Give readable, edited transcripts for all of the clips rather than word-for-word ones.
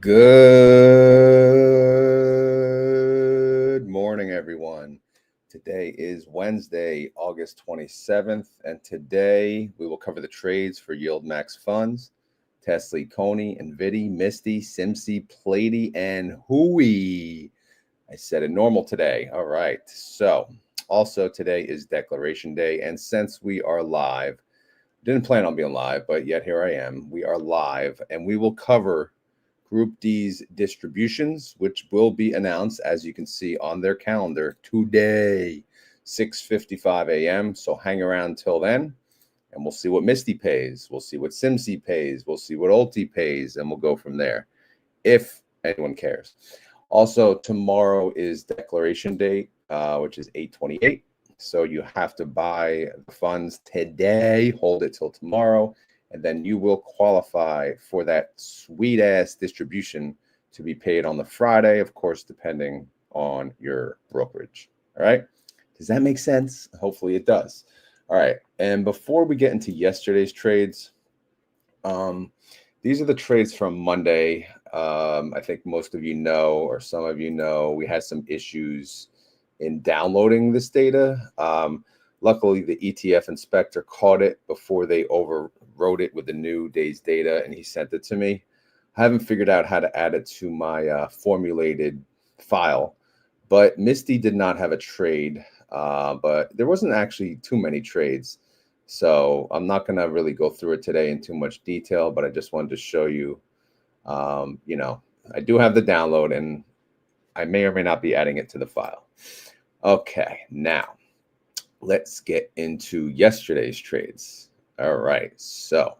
Good morning, everyone. Today is Wednesday, August 27th, and today we will cover the trades for YieldMax funds, TSLY, CONY, NVDY, MSTY, SMCY, PLTY, and HOOY. I said it normal today. All right. So also today is Declaration Day, and since we are live, didn't plan on being live, but yet here I am. We are live, and we will cover Group D's distributions, which will be announced, as you can see on their calendar today, 6:55 a.m. So hang around till then, and we'll see what MSTY pays. We'll see what SMCY pays. We'll see what Ulti pays, and we'll go from there, if anyone cares. Also, tomorrow is Declaration Day, which is 8/28. So you have to buy the funds today, hold it till tomorrow, and then you will qualify for that sweet ass distribution to be paid on the Friday, of course, depending on your brokerage. All right. Does that make sense? Hopefully it does. All right. And before we get into yesterday's trades, these are the trades from Monday. I think most of you know, or some of you know, we had some issues in downloading this data. Luckily, the ETF inspector caught it before they overwrote it with the new day's data, and he sent it to me. I haven't figured out how to add it to my formulated file, but MSTY did not have a trade, but there wasn't actually too many trades. So I'm not going to really go through it today in too much detail, but I just wanted to show you, you know, I do have the download, and I may or may not be adding it to the file. Okay, now let's get into yesterday's trades. All right, so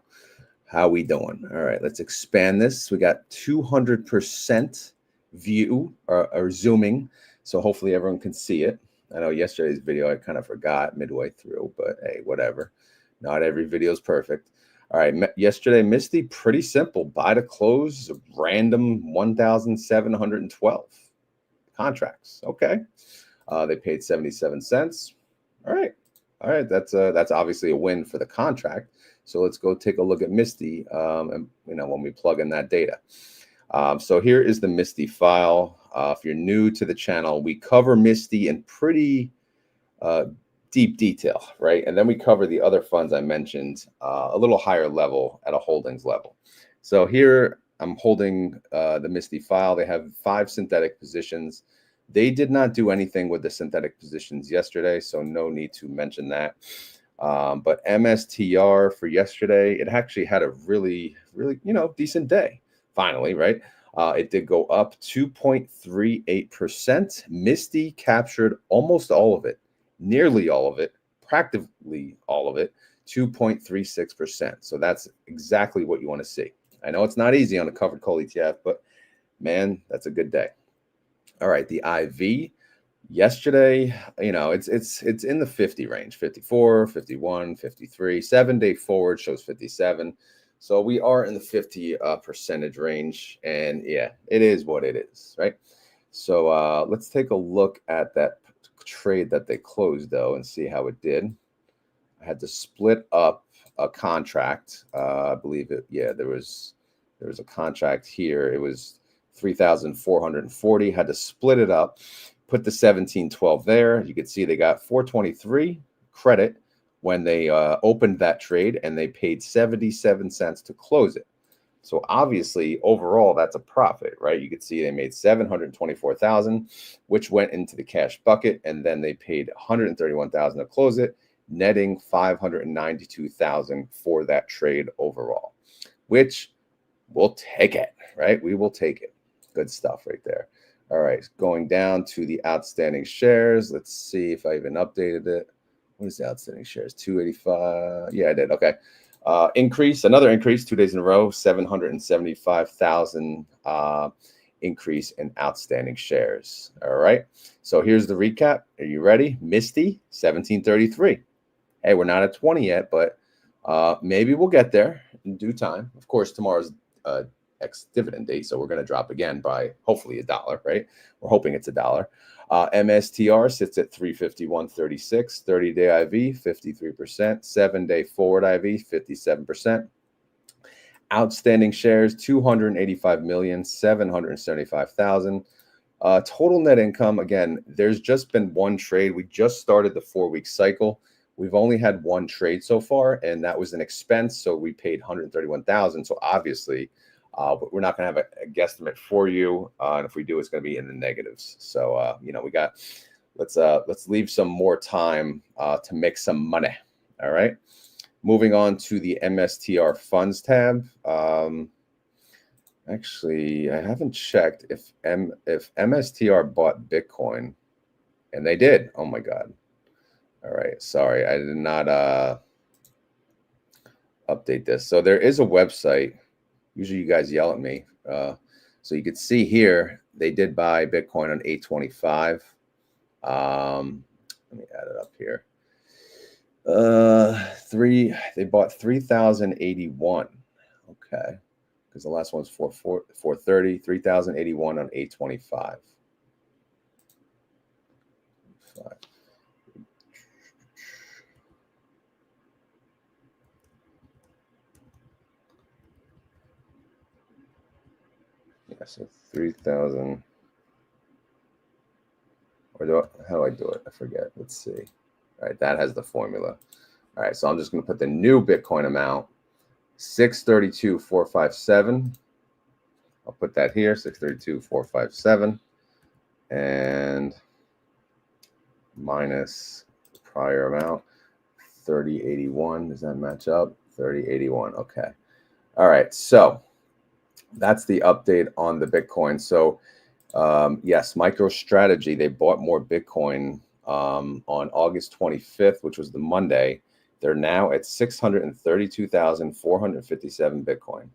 how we doing? All right, let's expand this. We got 200% view or zooming, so hopefully everyone can see it. I know yesterday's video I kind of forgot midway through, but hey, whatever. Not every video is perfect. All right, yesterday MSTY, pretty simple. Buy to close, random 1,712 contracts. Okay, they paid 77 cents. All right, that's obviously a win for the contract. So let's go take a look at MSTY, and you know, when we plug in that data. So here is the MSTY file. If you're new to the channel, we cover MSTY in pretty deep detail, right? And then we cover the other funds I mentioned a little higher level at a holdings level. So here I'm holding the MSTY file. They have 5 synthetic positions. They did not do anything with the synthetic positions yesterday, so no need to mention that. But MSTR for yesterday, it actually had a really, you know, decent day. Finally, right? It did go up 2.38%. MSTY captured almost all of it, nearly all of it, practically all of it, 2.36%. So that's exactly what you want to see. I know it's not easy on a covered call ETF, but man, that's a good day. All right, the IV yesterday, you know, it's in the 50 range, 54, 51, 53. 7-day forward shows 57. So we are in the 50 percentage range, and yeah, it is what it is, right? So let's take a look at that trade that they closed though and see how it did. I had to split up a contract. I believe it. Yeah, there was a contract here. It was 3,440. Had to split it up, put the 1712 there. You could see they got 423 credit when they opened that trade, and they paid 77 cents to close it. So obviously, overall, that's a profit, right? You could see they made 724,000, which went into the cash bucket, and then they paid 131,000 to close it, netting 592,000 for that trade overall, which we'll take it, right? We will take it. Good stuff right there. All right, going down to the outstanding shares. Let's see if I even updated it. What is the outstanding shares? 285. Yeah, I did. Okay. Another increase 2 days in a row, 775,000 increase in outstanding shares. All right. So here's the recap. Are you ready? MSTY, 1733. Hey, we're not at 20 yet, but maybe we'll get there in due time. Of course, tomorrow's ex-dividend date, so we're going to drop again by hopefully $1, right? We're hoping it's $1. MSTR sits at 351.36, 30-day IV 53%, 7-day forward IV 57%. Outstanding shares, 285,775,000. Total net income, again, there's just been one trade. We just started the 4-week cycle. We've only had one trade so far, and that was an expense. So we paid 131,000. So obviously, we're not going to have a guesstimate for you. And if we do, it's going to be in the negatives. So, you know, we got, let's leave some more time to make some money. All right. Moving on to the MSTR funds tab. Actually, I haven't checked if MSTR bought Bitcoin, and they did. Oh my God. All right. Sorry, I did not update this. So there is a website. Usually you guys yell at me. So you could see here, they did buy Bitcoin on 825. Let me add it up here. They bought 3,081. Okay. Because the last one's 430, 3,081 on 825. Yeah, so 3,000. Or how do I do it? I forget. Let's see. All right, that has the formula. All right, so I'm just going to put the new Bitcoin amount, 632,457. I'll put that here, 632,457, and minus the prior amount, 3081. Does that match up? 3081. Okay. All right. So that's the update on the Bitcoin. So yes, MicroStrategy, they bought more Bitcoin on August 25th, which was the Monday. They're now at 632,457 Bitcoin.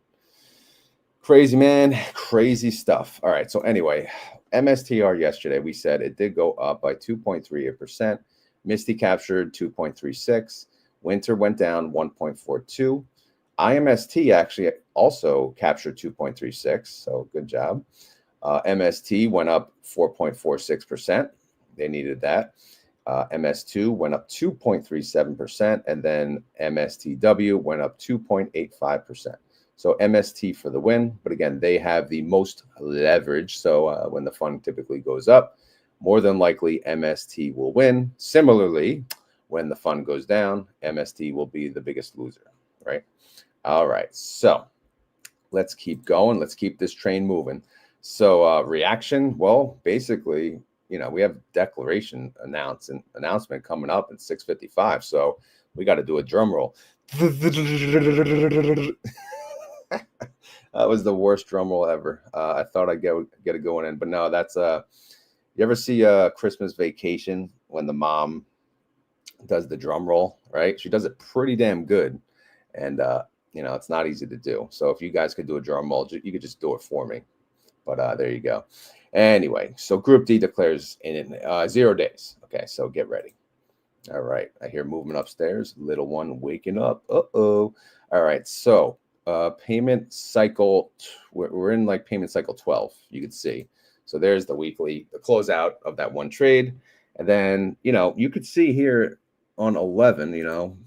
Crazy, man. Crazy stuff. All right. So anyway, MSTR yesterday, we said it did go up by 2.38%. MSTY captured 2.36. Winter went down 1.42. IMST actually also captured 2.36. So good job. MST went up 4.46%. They needed that. MS2 went up 2.37%. And then MSTW went up 2.85%. So MST for the win. But again, they have the most leverage. So when the fund typically goes up, more than likely MST will win. Similarly, when the fund goes down, MST will be the biggest loser, right? All right. So let's keep going. Let's keep this train moving. So reaction, well, basically, you know, we have declaration announcement coming up at 6:55. So we got to do a drum roll. That was the worst drum roll ever. I thought I'd get it going in, but no, that's you ever see Christmas Vacation when the mom does the drum roll, right? She does it pretty damn good. And you know, it's not easy to do. So if you guys could do a drum roll, you could just do it for me. But there you go. Anyway, so Group D declares in 0 days. Okay, so get ready. All right, I hear movement upstairs. Little one waking up. Uh-oh. All right, so payment cycle, we're in like payment cycle 12, you could see. So there's the weekly, the closeout of that one trade. And then, you know, you could see here on 11, you know,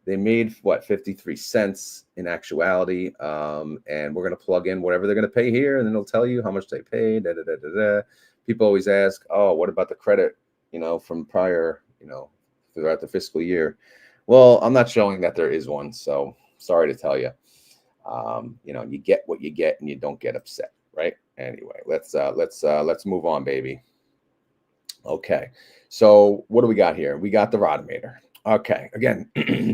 they made what, 53 cents in actuality. And we're going to plug in whatever they're going to pay here, and then it'll tell you how much they paid. People always ask, oh, what about the credit, you know, from prior, you know, throughout the fiscal year? Well, I'm not showing that there is one. So sorry to tell you. You know, you get what you get and you don't get upset, right? Anyway, let's move on, baby. Okay, so what do we got here? We got the Rotomator. Okay, again,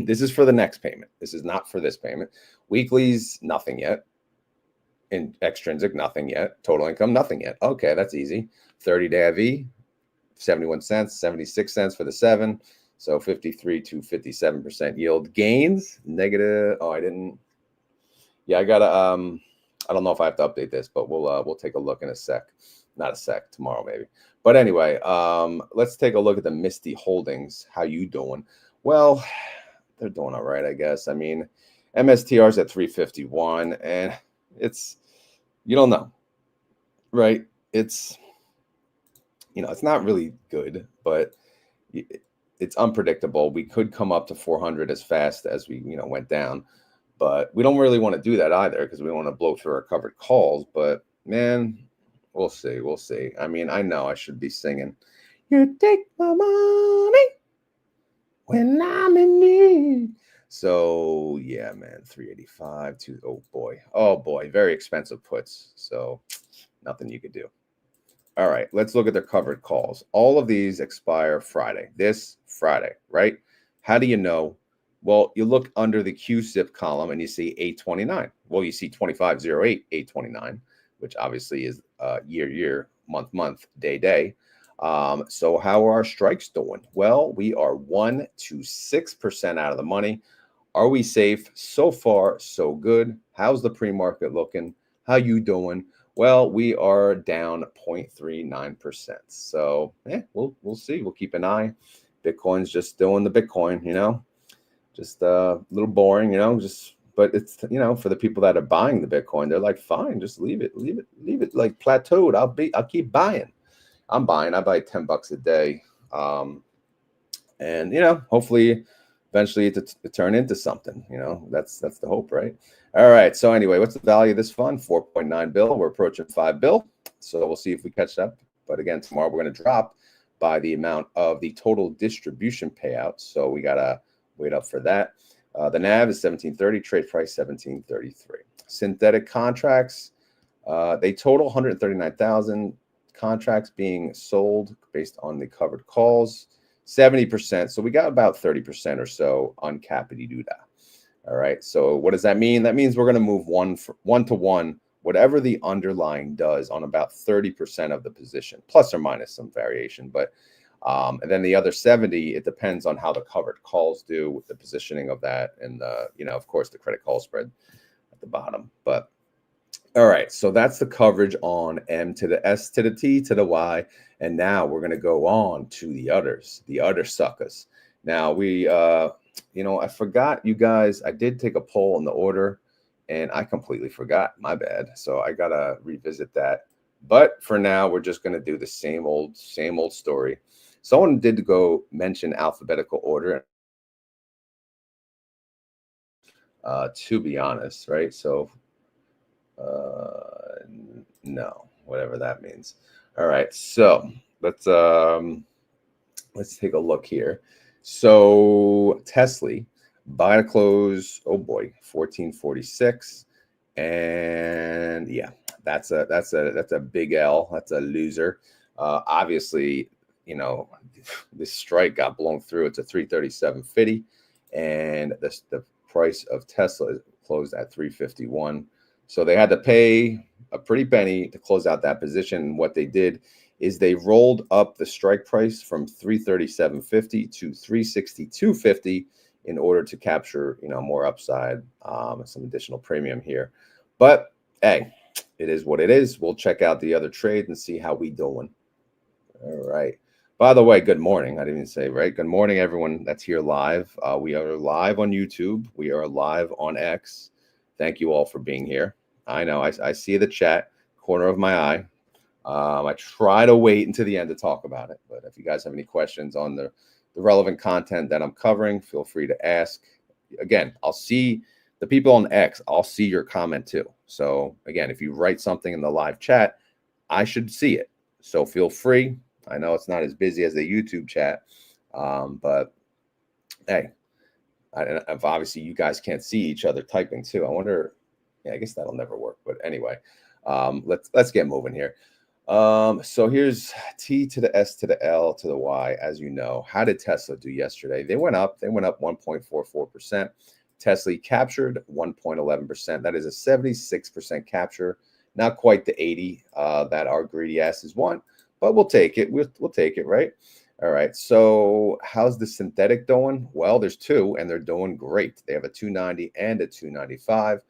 this is for the next payment. This is not for this payment. Weeklies, nothing yet. In extrinsic, nothing yet. Total income, nothing yet. Okay, that's easy. 30-day IV, 71 cents, 76 cents for the 7. So 53 to 57% yield gains. Negative. Oh, I didn't. Yeah, I gotta. I don't know if I have to update this, but we'll take a look in a sec. Not a sec, tomorrow maybe. But anyway, let's take a look at the MSTY holdings. How you doing? Well, they're doing all right, I guess. I mean, MSTR's at 351, and it's, you don't know, right? It's, you know, it's not really good, but it's unpredictable. We could come up to 400 as fast as we, you know, went down. But we don't really want to do that either because we want to blow through our covered calls. But man, we'll see. We'll see. I mean, I know I should be singing, "You take my money when I'm in need." So yeah, man, 385 to oh boy, very expensive puts. So nothing you could do. All right, let's look at their covered calls. All of these expire Friday, this Friday, right? How do you know? Well, you look under the QSIP column and you see 829. Well, you see 2508, 829, which obviously is year, month, day. So how are our strikes doing? Well, we are 1 to 6% out of the money. Are we safe? So far, so good. How's the pre-market looking? How you doing? Well, we are down 0.39%. So we'll see. We'll keep an eye. Bitcoin's just doing the Bitcoin, just a little boring, but it's, for the people that are buying the Bitcoin, they're like, fine, just leave it like plateaued. I'll keep buying. I'm buying. I buy $10 a day. And hopefully eventually to turn into something, that's the hope, right? All right, so anyway, what's the value of this fund? 4.9 bill. We're approaching 5 bill, so we'll see if we catch up. But again, tomorrow we're going to drop by the amount of the total distribution payout, so we gotta wait up for that. The NAV is 1730, trade price 1733. Synthetic contracts, they total 139,000 contracts being sold based on the covered calls. 70%. So we got about 30% or so on Capity Duda. All right. So what does that mean? That means we're going to move one to one, whatever the underlying does on about 30% of the position, plus or minus some variation. But and then the other 70, it depends on how the covered calls do with the positioning of that. And of course, the credit call spread at the bottom. But all right, so that's the coverage on M to the S to the T to the Y. And now we're going to go on to the others, the other suckers. Now we, I forgot, you guys, I did take a poll on the order and I completely forgot. My bad. So I got to revisit that. But for now, we're just going to do the same old story. Someone did go mention alphabetical order. To be honest, right? So no, whatever that means. All right, so let's take a look here. So TSLY buy to close, oh boy, 1446, and yeah, that's a big L. That's a loser. Obviously, this strike got blown through. It's a 337.50, and the price of Tesla closed at 351. So they had to pay a pretty penny to close out that position. And what they did is they rolled up the strike price from 337.50 to 362.50 in order to capture, more upside, some additional premium here. But hey, it is what it is. We'll check out the other trade and see how we doing. All right. By the way, good morning. I didn't even say, right? Good morning, everyone that's here live. We are live on YouTube. We are live on X. Thank you all for being here. I know I see the chat, corner of my eye. I try to wait until the end to talk about it. But if you guys have any questions on the relevant content that I'm covering, feel free to ask. Again, I'll see the people on X. I'll see your comment too. So again, if you write something in the live chat, I should see it. So feel free. I know it's not as busy as the YouTube chat, but hey, if obviously you guys can't see each other typing too. I wonder. Yeah, I guess that'll never work. But anyway, let's get moving here. So here's T to the S to the L to the Y. As you know, how did Tesla do yesterday? They went up 1.44%. Tesla captured 1.11%. That is a 76% capture. Not quite the 80 that our greedy asses want, but we'll take it. We'll take it, right? All right. So how's the synthetic doing? Well, there's two, and they're doing great. They have a 290 and a 295.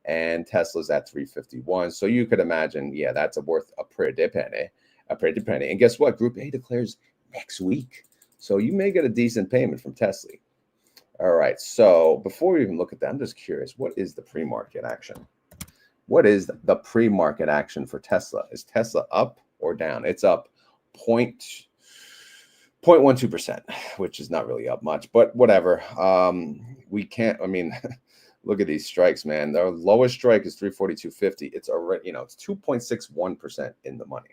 And Tesla's at 351. So you could imagine, yeah, that's worth a pretty penny. And guess what? Group A declares next week. So you may get a decent payment from Tesla. All right. So before we even look at that, I'm just curious, what is the pre-market action? What is the pre-market action for Tesla? Is Tesla up or down? It's up 0.12%, which is not really up much, but whatever. We can't, Look at these strikes, man. Their lowest strike is 342.50. It's already, it's 2.61% in the money.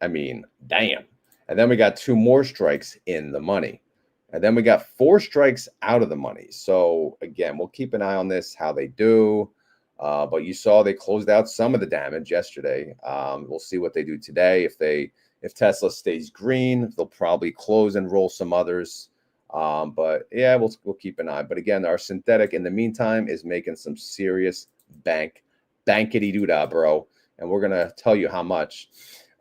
I mean, damn. And then we got 2 more strikes in the money. And then we got 4 strikes out of the money. So again, we'll keep an eye on this, how they do. But you saw they closed out some of the damage yesterday. We'll see what they do today. If Tesla stays green, they'll probably close and roll some others. But yeah, we'll keep an eye. But again, our synthetic in the meantime is making some serious bankity doo-dah, bro. And we're gonna tell you how much.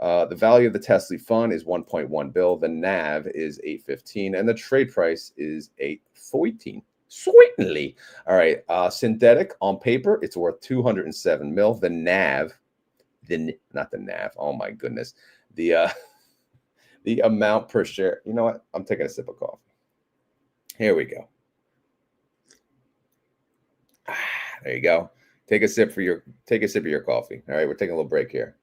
The value of the TSLY fund is 1.1 bill. The NAV is 815, and the trade price is 814. Certainly. All right. Synthetic on paper, it's worth 207 mil. The NAV, not the NAV. Oh my goodness. The amount per share. You know what? I'm taking a sip of coffee. Here we go. There you go. Take a sip of your coffee. All right, we're taking a little break here.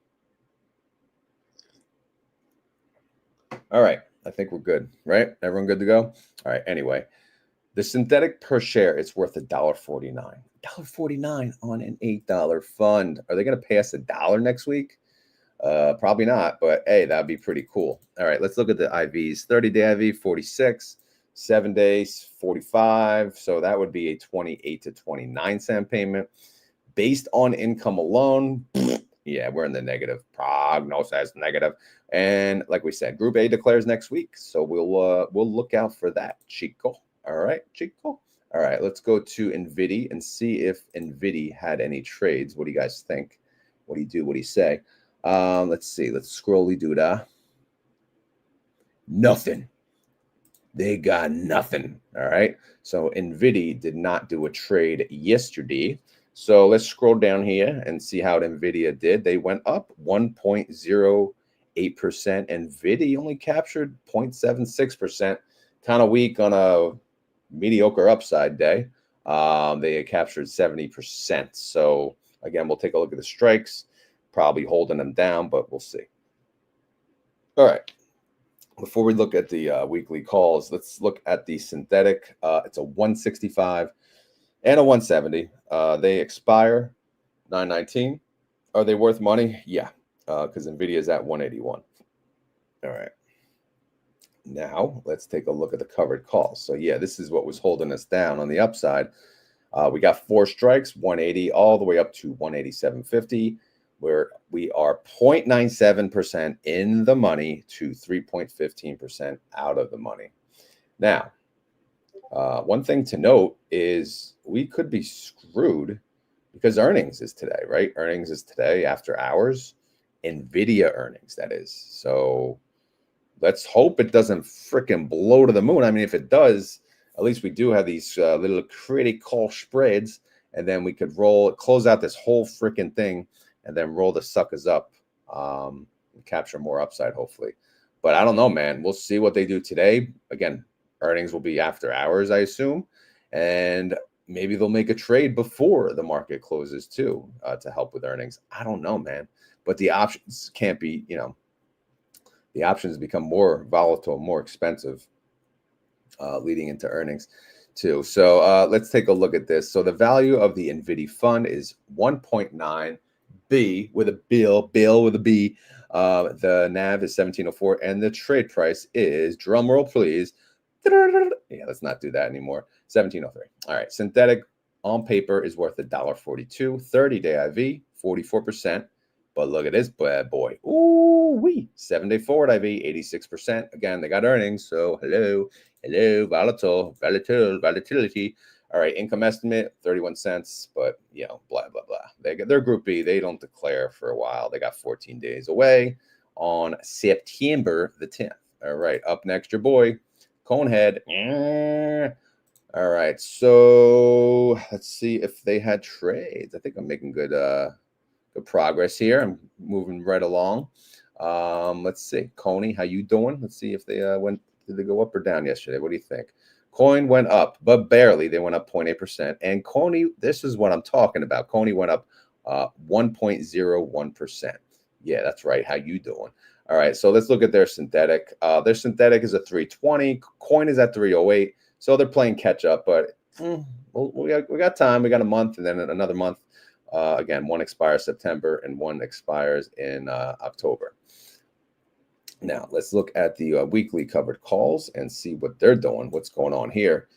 All right, I think we're good, right? Everyone good to go? All right, anyway, the synthetic per share is worth $1.49. $1.49 on an $8 fund. Are they going to pay us $1 next week? Probably not, but hey, that'd be pretty cool. All right, let's look at the IVs. 30-day IV, 46. 7 days, 45. So that would be a 28 to 29 cent payment. Based on income alone, yeah, we're in the negative. Prognosis negative. And like we said, Group A declares next week. So we'll look out for that, Chico. All right, Chico. All right, let's go to NVDY and see if NVDY had any trades. What do you guys think? What do you do? What do you say? Let's see. Let's scrolly do that. Nothing. They got nothing. All right. So NVDY did not do a trade yesterday. So let's scroll down here and see how NVIDIA did. They went up 1.08%. NVIDIA only captured 0.76%. Kind of weak on a mediocre upside day. They captured 70%. So again, we'll take a look at the strikes. Probably holding them down, but we'll see. All right. Before we look at the weekly calls, let's look at the synthetic. It's a 165 and a 170. They expire 9/19. Are they worth money? Yeah, because NVIDIA is at 181. All right. Now let's take a look at the covered calls. So yeah, this is what was holding us down on the upside. We got 4 strikes, 180 all the way up to 187.50. Where we are 0.97% in the money to 3.15% out of the money. Now, one thing to note is we could be screwed because earnings is today, right? Earnings is today after hours. NVIDIA earnings, that is. So let's hope it doesn't freaking blow to the moon. I mean, if it does, at least we do have these little critical spreads, and then we could close out this whole freaking thing and then roll the suckers up and capture more upside, hopefully. But I don't know, man. We'll see what they do today. Again, earnings will be after hours, I assume. And maybe they'll make a trade before the market closes, too, to help with earnings. I don't know, man. But the options can't be, the options become more volatile, more expensive leading into earnings, too. So let's take a look at this. So the value of the NVIDIA fund is 1.9. B with a bill with a B. The NAV is 1704, and the trade price is, drum roll please. Yeah, let's not do that anymore. 1703. All right, synthetic on paper is worth $1.42. 30-day IV, 44%. But look at this bad boy. Ooh wee. 7-day forward IV, 86%. Again, they got earnings, so hello, volatility. All right, income estimate, 31 cents, but, blah, blah, blah. They're Group B. They don't declare for a while. They got 14 days away on September the 10th. All right, up next, your boy, Conehead. All right, so let's see if they had trades. I think I'm making good progress here. I'm moving right along. Let's see. CONY, how you doing? Let's see if they did they go up or down yesterday? What do you think? Coin went up, but barely. They went up 0.8%. And CONY, this is what I'm talking about. CONY went up 1.01%. Yeah, that's right. How you doing? All right, so let's look at their synthetic. Their synthetic is a 320. Coin is at 308. So they're playing catch up, but Well, we got time. We got a month and then another month. Again, one expires September and one expires in October. Now, let's look at the weekly covered calls and see what they're doing, what's going on here.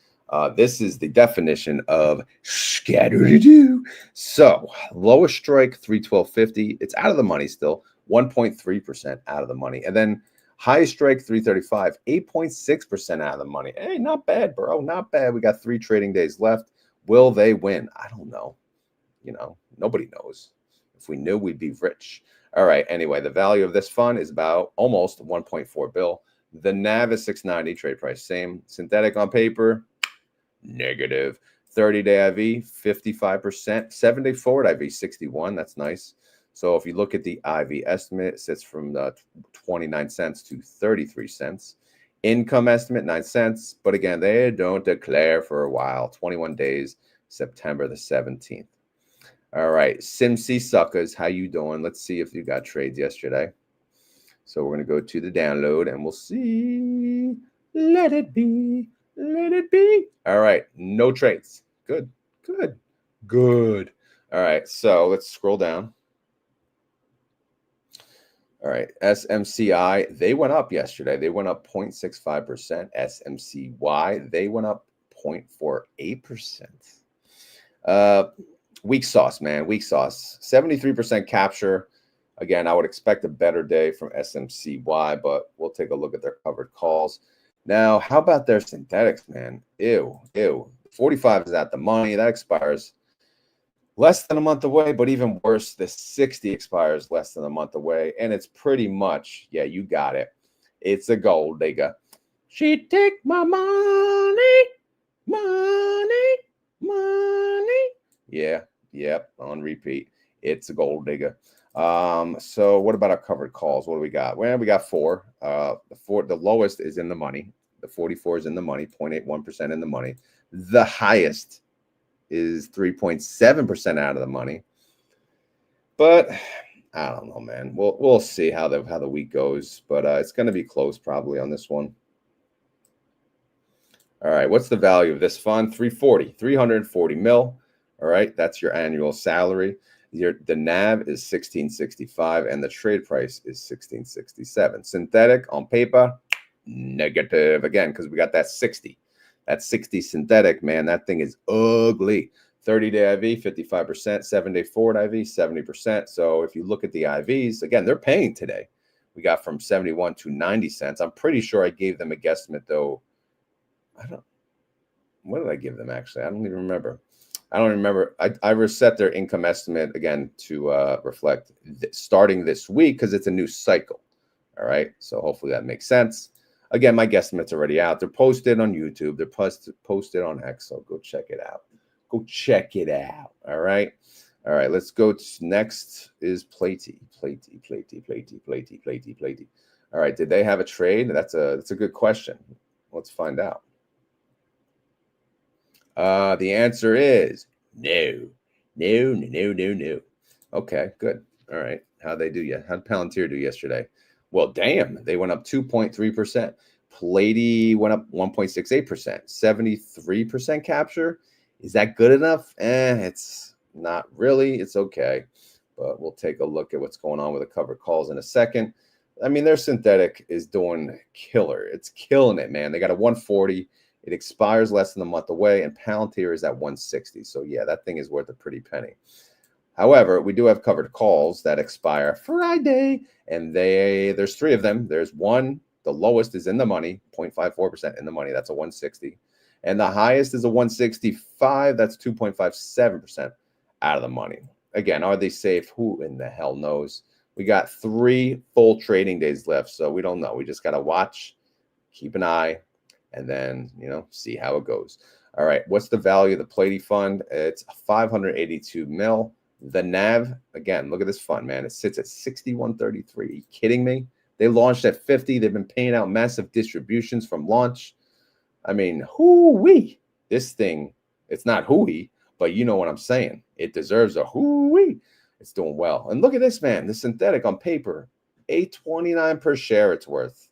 This is the definition of scatter-to-do. So, lowest strike, 312.50. It's out of the money still, 1.3% out of the money. And then highest strike, 335, 8.6% out of the money. Hey, not bad, bro. Not bad. We got 3 trading days left. Will they win? I don't know. You know, nobody knows. If we knew, we'd be rich. All right. Anyway, the value of this fund is about almost 1.4 bill. The NAV is 690, trade price same. Synthetic on paper, negative. 30-day IV, 55%. 7-day forward IV, 61. That's nice. So if you look at the IV estimate, it sits from 29 cents to 33 cents. Income estimate, 9 cents. But again, they don't declare for a while. 21 days, September the 17th. All right, SMCY suckers, how you doing? Let's see if you got trades yesterday. So we're going to go to the download and we'll see. Let it be. Let it be. All right, no trades. Good, good, good. All right, so let's scroll down. All right, SMCI, they went up yesterday. They went up 0.65%. SMCY, they went up 0.48%. Weak sauce, man. Weak sauce. 73% capture. Again, I would expect a better day from SMCY, but we'll take a look at their covered calls. Now, how about their synthetics, man? Ew, ew. 45 is at the money. That expires less than a month away, but even worse, the 60 expires less than a month away. And it's pretty much, yeah, you got it. It's a gold digger. She take my money, money, money. Yeah. Yep, on repeat. It's a gold digger. So what about our covered calls? What do we got? Well, we got 4. The lowest is in the money. The 44 is in the money, 0.81% in the money. The highest is 3.7% out of the money. But I don't know, man. We'll see how the week goes. But it's going to be close probably on this one. All right, what's the value of this fund? 340 mil. All right, that's your annual salary. The NAV is 1665 and the trade price is 1667. Synthetic on paper, negative again, because we got that 60. That 60 synthetic, man, that thing is ugly. 30-day IV, 55%, 7-day forward IV, 70%. So if you look at the IVs, again, they're paying today. We got from 71 to 90 cents. I'm pretty sure I gave them a guesstimate though. What did I give them actually? I don't even remember. I reset their income estimate again to reflect starting this week because it's a new cycle. All right. So hopefully that makes sense. Again, my guesstimate's already out. They're posted on YouTube. They're posted on X. So go check it out. Go check it out. All right. All right. Let's go next is PLTY. PLTY. All right. Did they have a trade? That's a good question. Let's find out. The answer is no. Okay, good. All right. How'd they do? How'd Palantir do yesterday? Well, damn, they went up 2.3%. PLTY went up 1.68%. 73% capture. Is that good enough? It's not really. It's okay. But we'll take a look at what's going on with the covered calls in a second. I mean, their synthetic is doing killer. It's killing it, man. They got a 140. It expires less than a month away, and Palantir is at 160. So, yeah, that thing is worth a pretty penny. However, we do have covered calls that expire Friday, and there's 3 of them. There's one, the lowest is in the money, 0.54% in the money. That's a 160. And the highest is a 165. That's 2.57% out of the money. Again, are they safe? Who in the hell knows? We got 3 full trading days left, so we don't know. We just got to watch, keep an eye, and then, see how it goes. All right, what's the value of the PLTY fund? It's 582 mil. The NAV, again, look at this fund, man. It sits at 61.33. Are you kidding me? They launched at 50. They've been paying out massive distributions from launch. I mean, hoo-wee. This thing, it's not hoo-wee, but you know what I'm saying. It deserves a hoo-wee. It's doing well. And look at this, man. The synthetic on paper, $8.29 per share it's worth.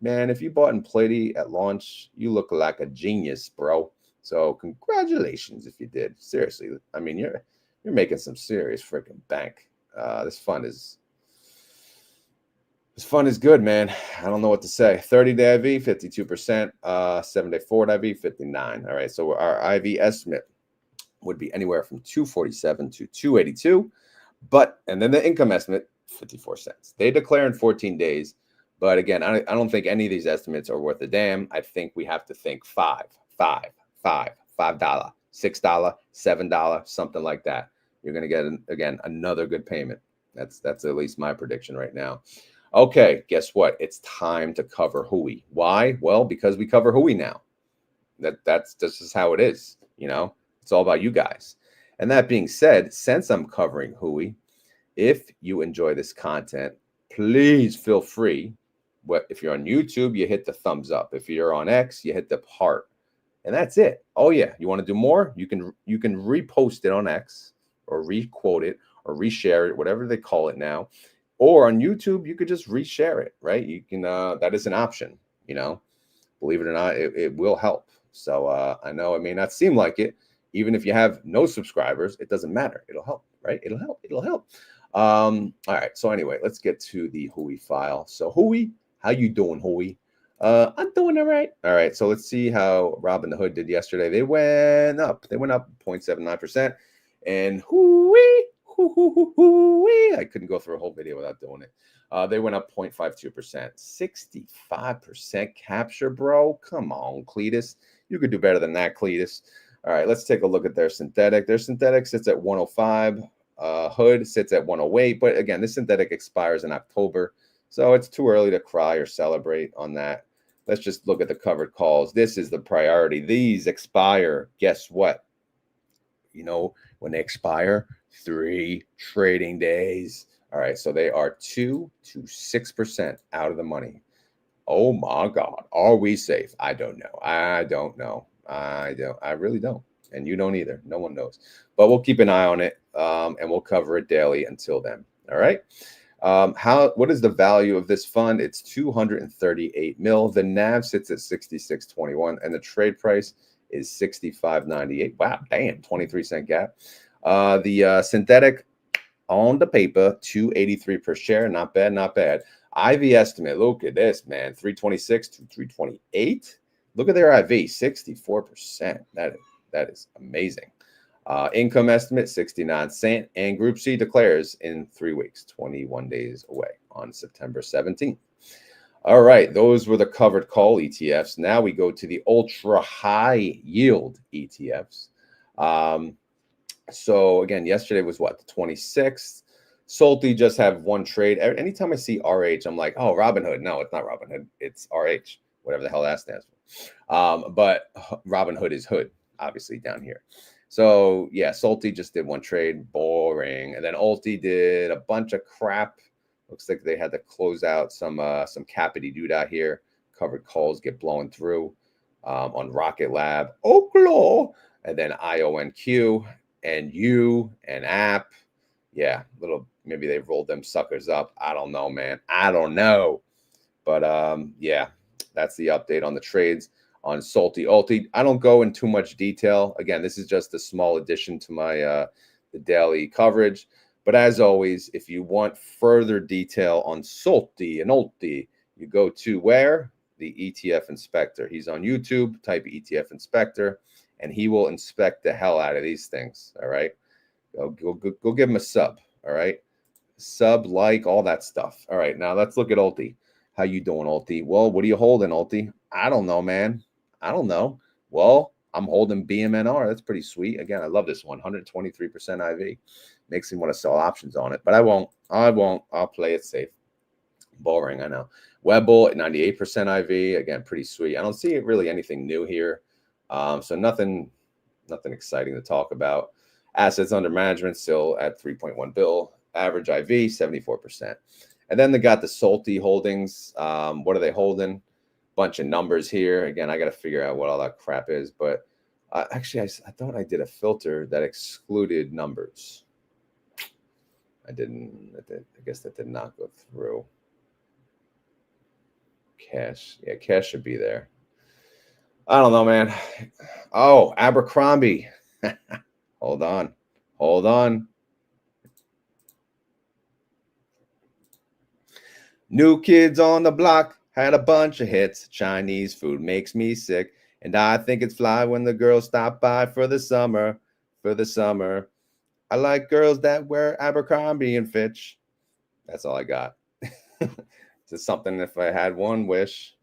Man, if you bought in PLTY at launch, you look like a genius, bro. So congratulations if you did. Seriously, I mean, you're making some serious freaking bank. This fund is good, man. I don't know what to say. 30-day IV, 52%. 7-day forward IV, 59. All right, so our IV estimate would be anywhere from 247 to 282. And then the income estimate, 54 cents. They declare in 14 days. But again, I don't think any of these estimates are worth a damn. I think we have to think $5, $6, $7, something like that. You're going to get, again, another good payment. That's at least my prediction right now. Okay, guess what? It's time to cover HOOY. Why? Well, because we cover HOOY now. That's just how it is. You know, it's all about you guys. And that being said, since I'm covering HOOY, if you enjoy this content, please feel free. If you're on YouTube, you hit the thumbs up. If you're on X, you hit the heart. And that's it. Oh yeah, you want to do more? You can repost it on X or requote it or reshare it, whatever they call it now. Or on YouTube, you could just reshare it, right? You can that is an option, you know. Believe it or not, it will help. So I know it may not seem like it. Even if you have no subscribers, it doesn't matter. It'll help, right? It'll help. It'll help. All right. So anyway, let's get to the HOOY file. So HOOY, how you doing, HOOY? I'm doing all right. All right. So let's see how Robinhood did yesterday. They went up. They went up 0.79%. And HOOY, I couldn't go through a whole video without doing it. They went up 0.52%. 65% capture, bro. Come on, Cletus. You could do better than that, Cletus. All right, let's take a look at their synthetic. Their synthetic sits at 105. Hood sits at 108. But again, this synthetic expires in October. So it's too early to cry or celebrate on that. Let's just look at the covered calls. This is the priority. These expire. Guess what? You know, when they expire, 3 trading days. All right, so they are 2 to 6% out of the money. Oh my God, are we safe? I don't know. I don't know. I really don't. And you don't either. No one knows. But we'll keep an eye on it, and we'll cover it daily until then. All right. What is the value of this fund? It's 238 mil. The NAV sits at 66.21, and the trade price is 65.98. Wow, damn, 23-cent gap. The synthetic on the paper, 283 per share. Not bad, not bad. IV estimate, look at this, man, 326 to 328. Look at their IV, 64%. That is amazing. Income estimate, 69 cent. And Group C declares in 3 weeks, 21 days away on September 17th. All right, those were the covered call ETFs. Now we go to the ultra high yield ETFs. So again, yesterday was what, the 26th. Ulti just have one trade. Anytime I see RH, I'm like, oh, Robinhood. No, it's not Robinhood. It's RH, whatever the hell that stands for. But Robinhood is Hood, obviously, down here. So yeah, Ulti just did one trade, boring. And then Ulti did a bunch of crap. Looks like they had to close out some cappity dude out here. Covered calls get blown through on Rocket Lab, Oklaw, and then IONQ and U and App. Yeah, maybe they rolled them suckers up. I don't know, man. I don't know. But yeah, that's the update on the trades on Ulti. I don't go in too much detail. Again, this is just a small addition to my the daily coverage. But as always, if you want further detail on Ulti and Ulti, you go to where? The ETF Inspector. He's on YouTube. Type ETF Inspector, and he will inspect the hell out of these things. All right. Go give him a sub. All right. Sub, like, all that stuff. All right. Now let's look at Ulti. How you doing, Ulti? Well, what are you holding, Ulti? I don't know, man. I don't know. Well, I'm holding BMNR. That's pretty sweet. Again, I love this one. 123% IV. Makes me want to sell options on it, but I won't. I'll play it safe. Boring, I know. Webull at 98% IV. Again, pretty sweet. I don't see really anything new here. So nothing exciting to talk about. Assets under management still at 3.1 bill. Average IV 74%. And then they got the Ulti holdings. What are they holding? Bunch of numbers here. Again, I got to figure out what all that crap is. But actually, I thought I did a filter that excluded numbers. I didn't. I guess that did not go through. Cash. Yeah, cash should be there. I don't know, man. Oh, Abercrombie. Hold on. Hold on. New Kids on the Block had a bunch of hits. Chinese food makes me sick. And I think it's fly when the girls stop by for the summer. For the summer. I like girls that wear Abercrombie and Fitch. That's all I got. Just something if I had one wish.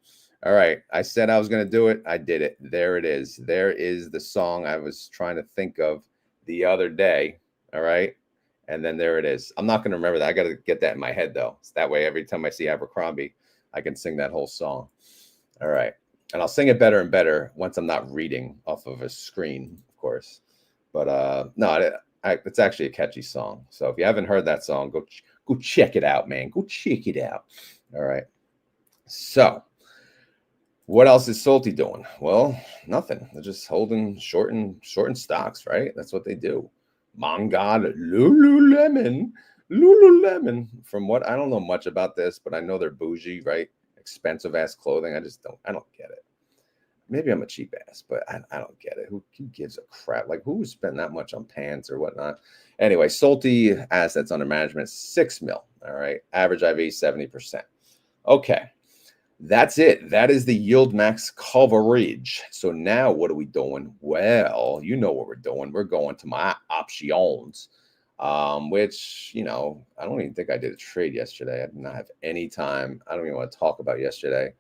All right. I said I was going to do it. I did it. There it is. There is the song I was trying to think of the other day. All right. And then there it is. I'm not going to remember that. I got to get that in my head, though. So that way, every time I see Abercrombie, I can sing that whole song. All right. And I'll sing it better and better once I'm not reading off of a screen, of course. But no, it's actually a catchy song. So if you haven't heard that song, go check it out, man. Go check it out. All right. So what else is Ulti doing? Well, nothing. They're just holding shorting stocks, right? That's what they do. Mongod, Lululemon. From what I don't know much about this, but I know they're bougie, right? Expensive ass clothing. I don't get it. Maybe I'm a cheap ass, but I don't get it. Who gives a crap? Like, who would spend that much on pants or whatnot? Anyway, Ulti assets under management, 6 mil. All right. Average IV, 70%. Okay. That's it. That is the YieldMax coverage. So now what are we doing? Well, you know what we're doing. We're going to my options, which, you know, I don't even think I did a trade yesterday. I did not have any time. I don't even want to talk about yesterday.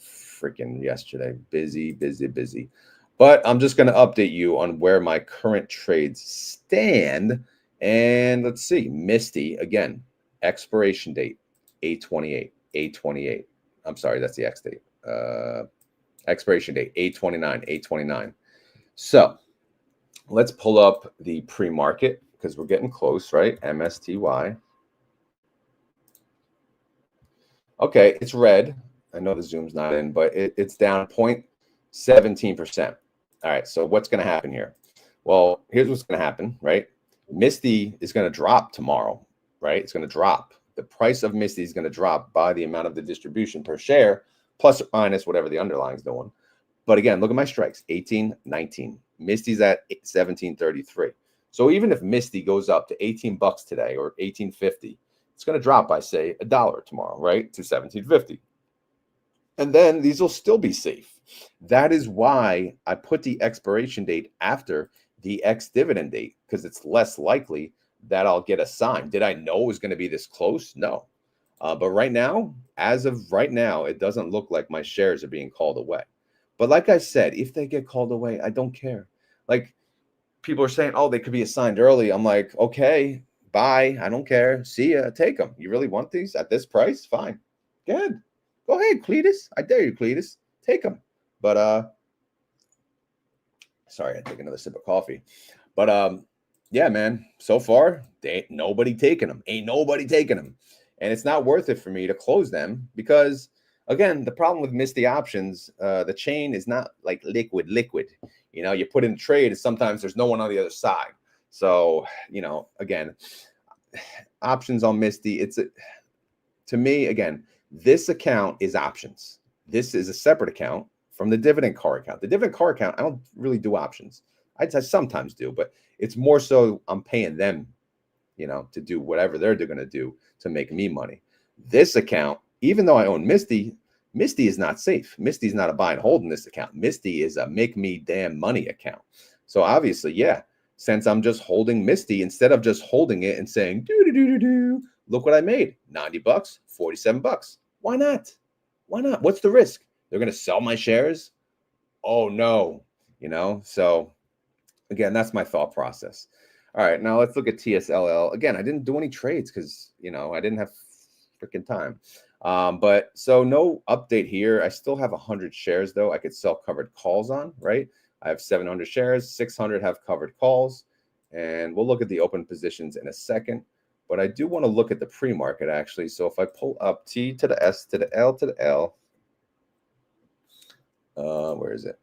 Freaking yesterday. Busy. But I'm just going to update you on where my current trades stand. And let's see. MSTY, again, expiration date, 8/28. I'm sorry, that's the X date. Expiration date, 8/29. So let's pull up the pre-market because we're getting close, right? MSTY. Okay, it's red. I know the zoom's not in, but it's down 0.17%. All right, so what's going to happen here? Well, here's what's going to happen, right? MSTY is going to drop tomorrow, right? It's going to drop. The price of MSTY is going to drop by the amount of the distribution per share, plus or minus whatever the underlying is doing. But again, look at my strikes, 18.19. MSTY's at 17.33. So even if MSTY goes up to 18 bucks today or 18.50, it's going to drop by, say, $1 tomorrow, right, to 17.50. And then these will still be safe. That is why I put the expiration date after the ex-dividend date, because it's less likely that I'll get a sign. Did I know it was going to be this close? No. But right now, as of right now, it doesn't look like my shares are being called away. But like I said, if they get called away, I don't care. Like, people are saying, oh, they could be assigned early. I'm like, okay, bye. I don't care. See ya. Take them. You really want these at this price? Fine. Good. Go ahead, Cletus. I dare you, Cletus. Take them. But sorry, I take another sip of coffee. But yeah, man. So far, ain't nobody taking them. Ain't nobody taking them. And it's not worth it for me to close them because, again, the problem with MSTY options, the chain is not like liquid. You know, you put in a trade and sometimes there's no one on the other side. So, you know, again, options on MSTY, to me, again, this account is options. This is a separate account from the dividend car account. The dividend car account, I don't really do options. I sometimes do, but it's more so I'm paying them, you know, to do whatever they're going to do to make me money. This account, even though I own MSTY, MSTY is not safe. MSTY is not a buy and hold in this account. MSTY is a make me damn money account. So obviously, yeah, since I'm just holding MSTY, instead of just holding it and saying, look what I made, 90 bucks, 47 bucks. Why not? Why not? What's the risk? They're going to sell my shares? Oh, no. You know, so again, that's my thought process. All right, now let's look at TSLY. Again, I didn't do any trades because, you know, I didn't have freaking time. But so no update here. I still have 100 shares, though, I could sell covered calls on, right? I have 700 shares, 600 have covered calls. And we'll look at the open positions in a second. But I do want to look at the pre-market, actually. So if I pull up T to the S to the L to the L, where is it?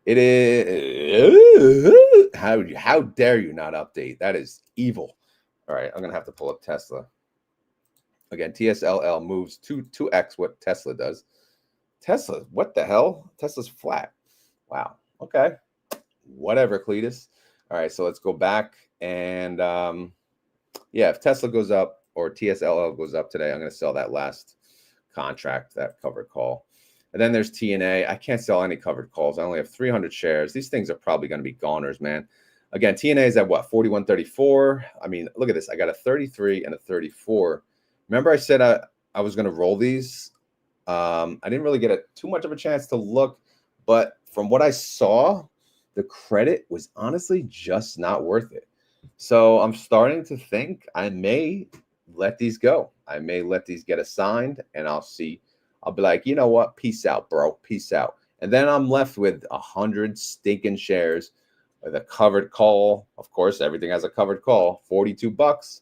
It is, how dare you not update? That is evil. All right, I'm going to have to pull up Tesla. Again, TSLY moves 2x what Tesla does. Tesla, what the hell? Tesla's flat. Wow. Okay. Whatever, Cletus. All right. So let's go back and yeah, if Tesla goes up or TSLY goes up today, I'm going to sell that last contract, that covered call. And then there's TNA. I can't sell any covered calls. I only have 300 shares. These things are probably going to be goners, man. Again, TNA is at what, 41.34. I mean, look at this. I got a 33 and a 34. Remember I said I was going to roll these? I didn't really get too much of a chance to look, but from what I saw, the credit was honestly just not worth it. So I'm starting to think I may let these go. I may let these get assigned, and I'll see. I'll be like, you know what? Peace out, bro. Peace out. And then I'm left with 100 stinking shares with a covered call. Of course, everything has a covered call. $42.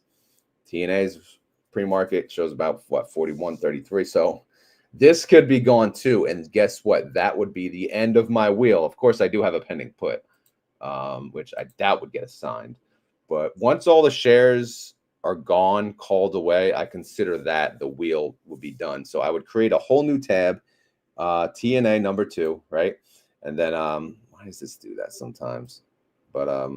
TNA's pre-market shows about what, 41.33. So this could be gone too. And guess what? That would be the end of my wheel. Of course, I do have a pending put, which I doubt would get assigned. But once all the shares are gone, called away, I consider that the wheel will be done. So I would create a whole new tab, TNA number 2, right? And then why does this do that sometimes? But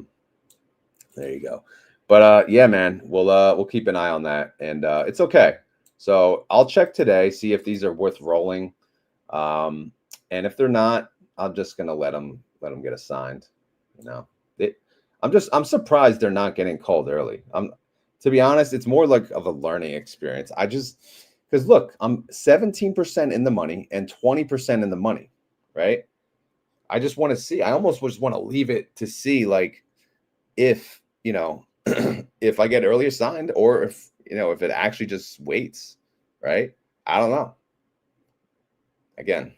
there you go. But yeah, man, we'll keep an eye on that, and it's okay. So I'll check today, see if these are worth rolling, and if they're not, I'm just gonna let them get assigned. You know, I'm surprised they're not getting called early. To be honest, it's more like of a learning experience. Because look, I'm 17% in the money and 20% in the money, right? I just want to see. I almost just want to leave it to see, like, if, you know, if I get early assigned, or if, you know, if it actually just waits, right? I don't know. Again,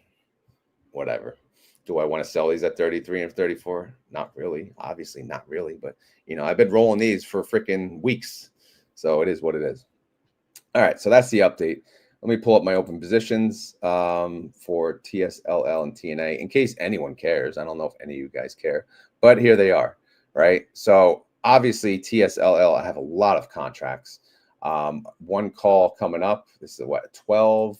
whatever. Do I want to sell these at 33 and 34? Not really. Obviously not really. But, you know, I've been rolling these for freaking weeks. So it is what it is. All right. So that's the update. Let me pull up my open positions for TSLL and TNA in case anyone cares. I don't know if any of you guys care, but here they are, right? So obviously TSLL, I have a lot of contracts. One call coming up. This is what, 12?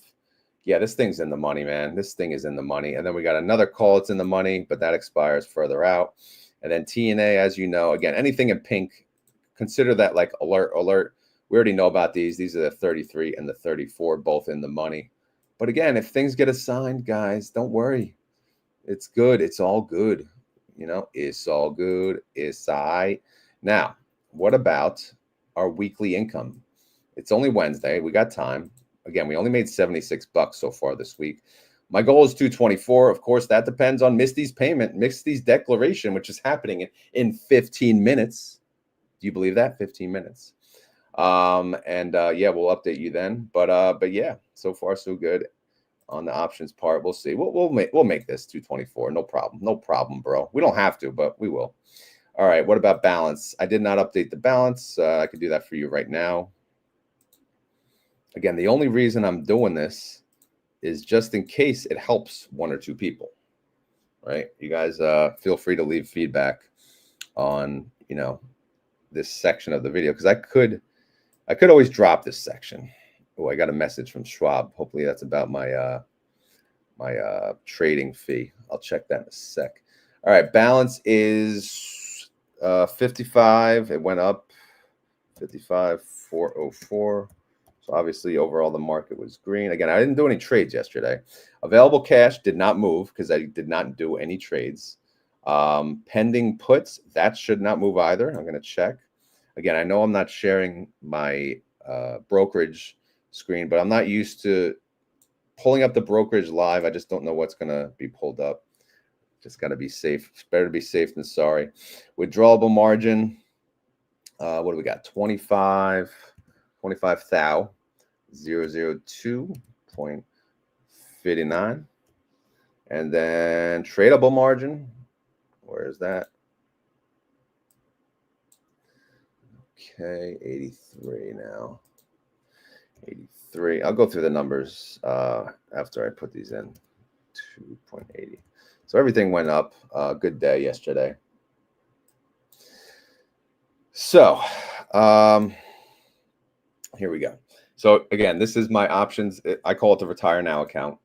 Yeah, this thing's in the money, man. This thing is in the money. And then we got another call. It's in the money, but that expires further out. And then TNA, as you know, again, anything in pink, consider that like alert. We already know about these. These are the 33 and the 34, both in the money. But again, if things get assigned, guys, don't worry. It's good. It's all good. You know, it's all good. It's all right. Now, what about our weekly income? It's only Wednesday. We got time. Again, we only made $76 so far this week. My goal is 224. Of course, that depends on Misty's payment, Misty's declaration, which is happening in 15 minutes. Do you believe that? 15 minutes. Yeah, we'll update you then. But yeah, so far so good on the options part. We'll see. We'll make this 224. No problem. No problem, bro. We don't have to, but we will. All right. What about balance? I did not update the balance. I could do that for you right now. Again, the only reason I'm doing this is just in case it helps one or two people, right? You guys feel free to leave feedback on, you know, this section of the video, because I could always drop this section. Oh, I got a message from Schwab. Hopefully that's about my my trading fee. I'll check that in a sec. All right, balance is 55. It went up 55,404. So obviously overall the market was green. Again, I didn't do any trades yesterday. Available cash did not move because I did not do any trades. Pending puts, that should not move either. I'm going to check. Again, I know I'm not sharing my brokerage screen, but I'm not used to pulling up the brokerage live. I just don't know what's going to be pulled up. Just got to be safe. It's better to be safe than sorry. Withdrawable margin. What do we got? 25,000, 002.59. And then tradable margin. Where is that? Okay, 83 now. 83. I'll go through the numbers after I put these in. 2.80. So everything went up. Good day yesterday. So here we go. So again, this is my options. I call it the retire now account.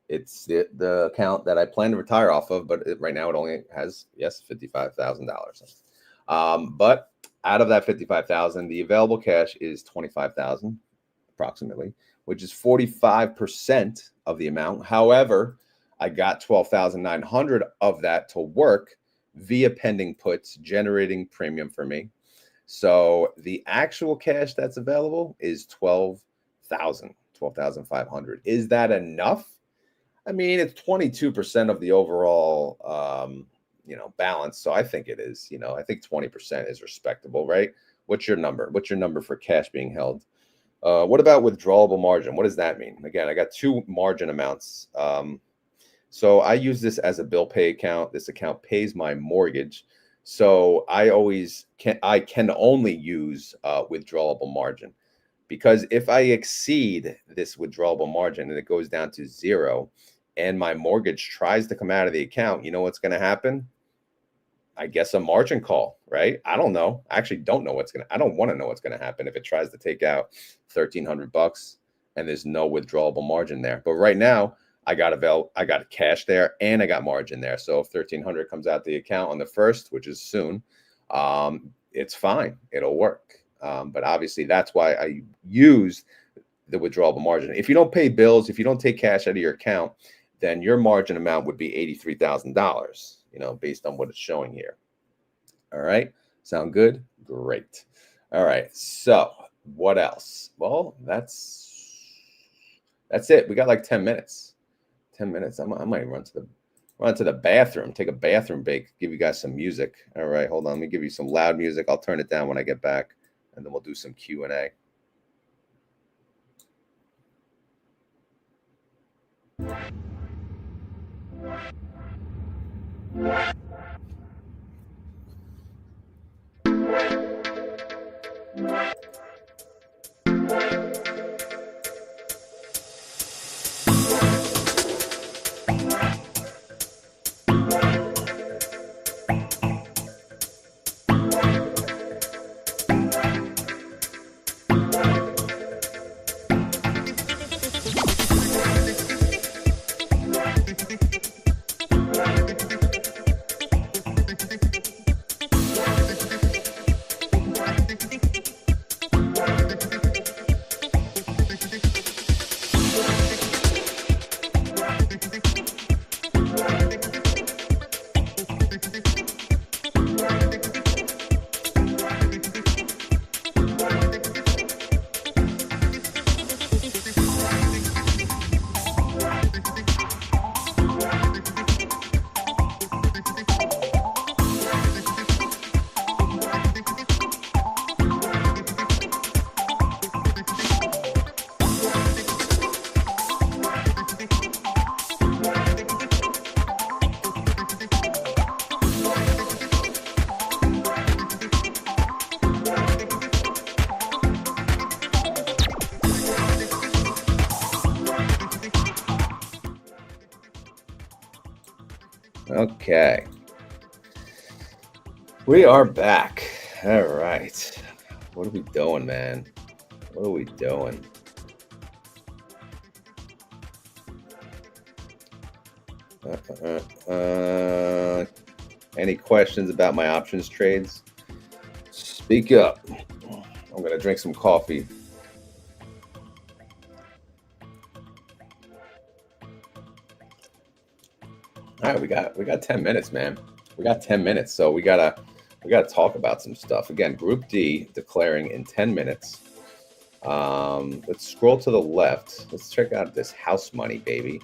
It's the account that I plan to retire off of, but right now it only has, yes, $55,000. But out of that 55,000, the available cash is 25,000 approximately, which is 45% of the amount. However, I got 12,900 of that to work via pending puts, generating premium for me. So the actual cash that's available is 12,500. Is that enough? I mean, it's 22% of the overall, balance. So I think it is. I think 20% is respectable, right? What's your number? What's your number for cash being held? What about withdrawable margin? What does that mean? Again, I got two margin amounts. So I use this as a bill pay account. This account pays my mortgage. So I can only use withdrawable margin, because if I exceed this withdrawable margin and it goes down to zero and my mortgage tries to come out of the account, you know what's going to happen? I guess a margin call, right? I don't know. I actually don't know I don't want to know what's going to happen if it tries to take out $1,300 and there's no withdrawable margin there. But right now, I got cash there and I got margin there. So if 1,300 comes out the account on the 1st, which is soon, it's fine. It'll work. But obviously that's why I use the withdrawable margin. If you don't pay bills, if you don't take cash out of your account, then your margin amount would be $83,000, based on what it's showing here. All right. Sound good? Great. All right. So what else? Well, that's it. We got like 10 minutes. 10 minutes. I might run to the bathroom, take a bathroom break, give you guys some music. All right, hold on. Let me give you some loud music. I'll turn it down when I get back, and then we'll do some Q&A. Okay. We are back. All right. What are we doing, man? What are we doing? Any questions about my options trades? Speak up. I'm going to drink some coffee. All right, we got 10 minutes, man. We got 10 minutes, so we gotta talk about some stuff. Again, Group D declaring in 10 minutes. Let's scroll to the left. Let's check out this house money, baby.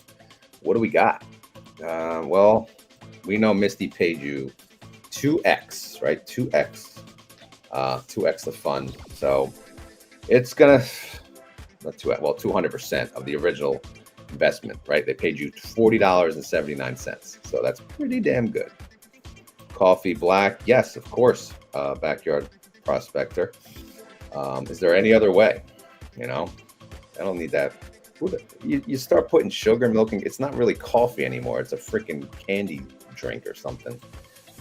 What do we got? Well, we know Misty paid you 2x, right? 2x the fund. So it's gonna, not 200% of the original investment, right? They paid you $40.79. So that's pretty damn good. Coffee black, yes, of course. Backyard prospector. Is there any other way? I don't need that. You start putting sugar, milk, and it's not really coffee anymore. It's a freaking candy drink or something.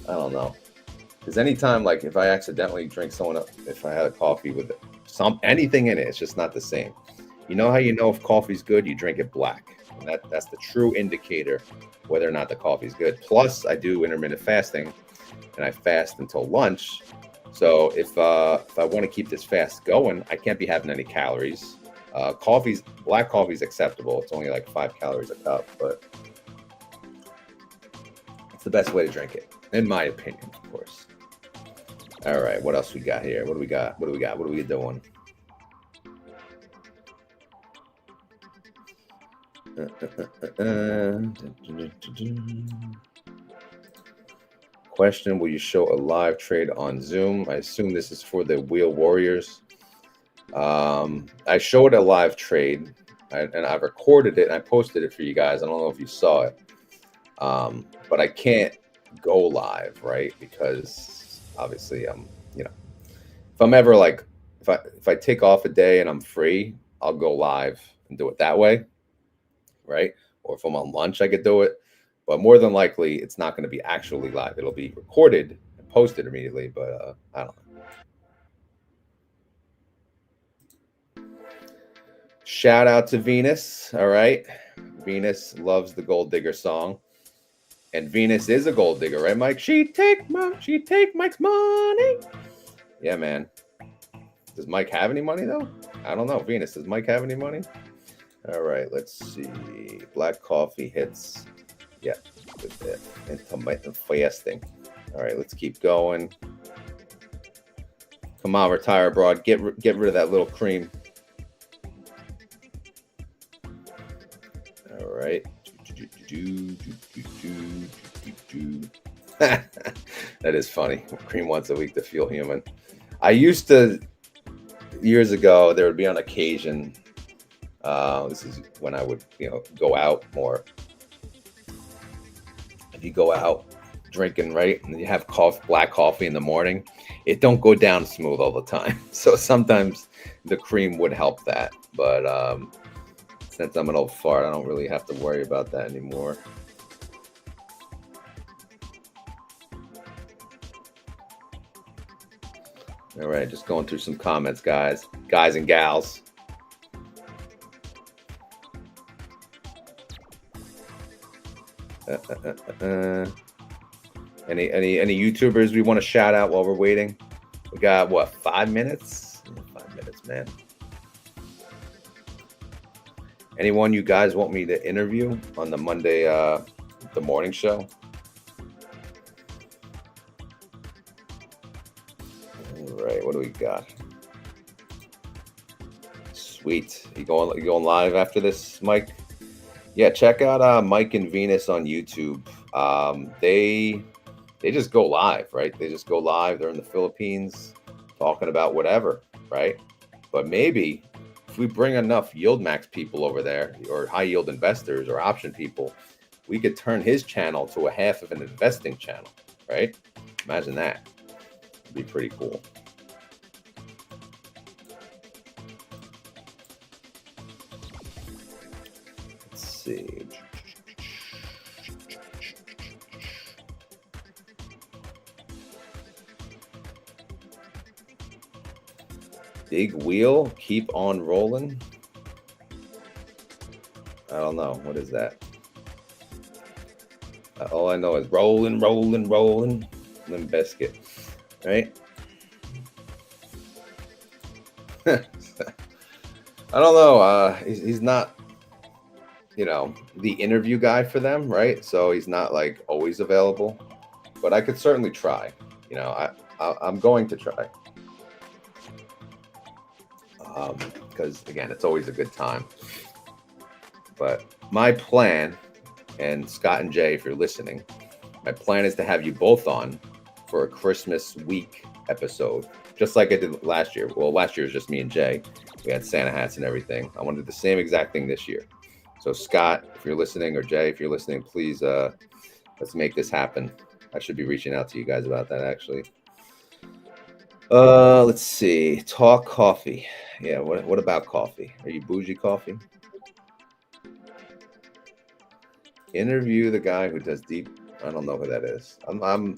I don't know. Because anytime, like if I accidentally drink if I had a coffee with anything in it, it's just not the same. You know how you know if coffee's good? You drink it black. And that's the true indicator whether or not the coffee is good. Plus, I do intermittent fasting, and I fast until lunch. So if I want to keep this fast going, I can't be having any calories. Black coffee is acceptable. It's only like 5 calories a cup, but it's the best way to drink it, in my opinion, of course. All right, what else we got here? What do we got? What are we doing? Question, will you show a live trade on Zoom? I assume this is for the Wheel Warriors. I showed a live trade, and I recorded it, and I posted it for you guys. I don't know if you saw it, but I can't go live, right? Because obviously if I'm ever like, if I take off a day and I'm free, I'll go live and do it that way, right? Or if I'm on lunch, I could do it. But more than likely, it's not going to be actually live. It'll be recorded and posted immediately, but I don't know. Shout out to Venus. All right. Venus loves the Gold Digger song. And Venus is a gold digger, right, Mike? She take Mike's money. Yeah, man. Does Mike have any money, though? I don't know. Venus, does Mike have any money? All right, let's see. Black coffee hits. Yeah, with that intermittent fasting. All right, let's keep going. Come on, retire abroad. Get rid of that little cream. All right. That is funny. Cream once a week to feel human. I used to, years ago, there would be on occasion. This is when I would, go out more. If you go out drinking, right, and you have black coffee in the morning, it don't go down smooth all the time. So sometimes the cream would help that. But since I'm an old fart, I don't really have to worry about that anymore. All right, just going through some comments, guys and gals. Any YouTubers we want to shout out while we're waiting? We got what, 5 minutes? 5 minutes, man. Anyone you guys want me to interview on the Monday, the morning show? All right, what do we got? Sweet. You going live after this, Mike? Yeah, check out Mike and Venus on YouTube. They just go live, right? They just go live. They're in the Philippines talking about whatever, right? But maybe if we bring enough YieldMax people over there, or high yield investors or option people, we could turn his channel to a half of an investing channel, right? Imagine that. It'd be pretty cool. Let's see. Big wheel, keep on rolling. I don't know. What is that? All I know is rolling, rolling, rolling. Limp Bizkit, right? I don't know. He's not, the interview guy for them, right? So he's not like always available. But I could certainly try. I'm going to try. Because again, it's always a good time. But my plan, and Scott and Jay, if you're listening, my plan is to have you both on for a Christmas week episode, just like I did last year. Well, last year was just me and Jay. We had Santa hats and everything. I want to do the same exact thing this year. So Scott, if you're listening, or Jay, if you're listening, please let's make this happen. I should be reaching out to you guys about that, actually. Let's see. Talk coffee. Yeah, what about coffee? Are you bougie coffee? Interview the guy who does deep. I don't know who that is. I'm on